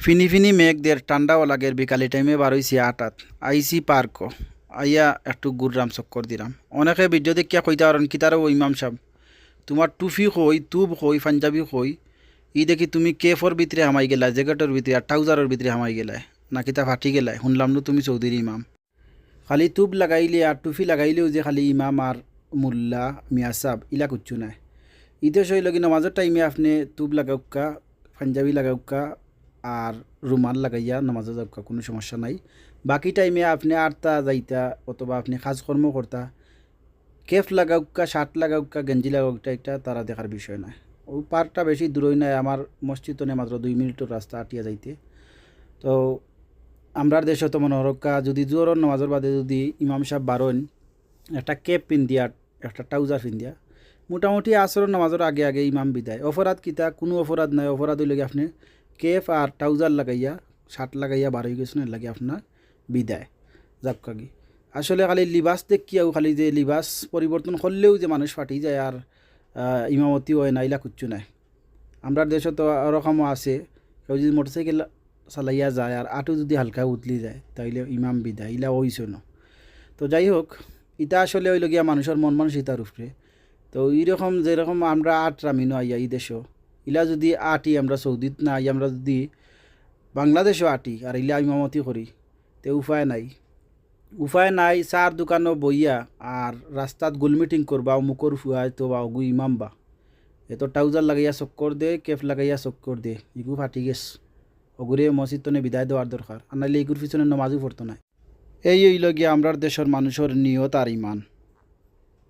ফিনি ফিনি মেঘ দের ঠান্ডাও লাগের বিকালি টাইমে বার হইছি আটাত আইসি পার্ক আইয়া একটু ঘুরলাম চক্কর দিলাম। অনেকে ভিডিও দেখিয়া কইতা পারেন কিতারও ইমাম সাহেব তোমার টুফি কই তুব কই পাঞ্জাবি কই ই দেখি তুমি কেফর ভিতরে হামাই গেলা জ্যাকেটের ভিতরে আর ট্রাউজারের ভিতরে হামাই গেলাই না কিতা ফাটি গেলাই শুনলাম না তুমি চৌধুরী ইমাম। খালি তুব লাগাইলে আর টুফি লাগাইলেও যে খালি ইমাম আর মোল্লা মিয়া সাহেব ইলা কুচ্ছু নাই। ইতে শৈল কি নমাজের টাইমে আপনি তুব লাগাউকা পাঞ্জাবি লাগাউকা আর রুমাল লাগাইয়া নামাজে যাওয়া কোনো সমস্যা নাই। বাকি টাইমে আপনি আটটা যাইতা অথবা আপনি কাজকর্ম করতা কেফ লাগাউকা শার্ট লাগাউকা গেঞ্জি লাগাউকা এটা তারা দেখার বিষয় নয়। ও পার্কটা বেশি দূরই নাই, আমার মসজিদ তো মাত্র 2 মিনিটের রাস্তা আটিয়া যাইতে। তো আমরার দেশে তো মনে হরক্কা যদি জোর নামাজের বাদে যদি ইমাম সাহেব বারণ একটা কেপ পিন্দিয়া একটা ট্রাউজার পিন্দিয়া মোটামুটি আসর নামাজের আগে আগে ইমাম বিদায়। অপরাধ কিতা কোনো অপরাধ নাই। অপরাধ হইলে আপনি কেফ আর ট্রাউজার লাগাইয়া শার্ট লাগাইয়া বার হয়ে গেছেন, এর লাগে আপনার বিদায় যাক্কাগি। আসলে খালি লিবাস দেখিয়াও খালি যে লিবাস পরিবর্তন করলেও যে মানুষ ফাটি যায় আর ইমামতি হয় না ইলা কিচ্ছু নাই। আমরা দেশে তো ওরকমও আছে, কেউ যদি মোটরসাইকেল চালাইয়া যায় আর আটু যদি হালকা উতলি যায় তাইলে ইমাম বিদায় ইলা হইছে না। তো যাই হোক, ইটা আসলে হইল গিয়া মানুষের মন মানসিকতার উপরে। তো এইরকম যেরকম আমরা আট রামিনো আইয়া এই দেশও ইলা যদি আটি আমরা সৌদিত না আই আমরা যদি বাংলাদেশও আটি আর ইলা ইমামতি করি তে উপায় নাই। উপায় নাই চার দোকানও বইয়া আর রাস্তাত গোল মিটিং করবা মুখর ফুয়াই তো বা অগু ইমাম বা এত ট্রাউজার লাগাইয়া চক্কর দে কেফ লাগাইয়া চক্কর দে ইগু ফাটি গেছ। অগুরে মসজিদ তনে বিদায় দেওয়ার দরকার, আর নাইলে ইগুর পিছনে নমাজও পড়তো না। এই হইল গিয়া আমরার দেশের মানুষের নিয়ত আর ইমান।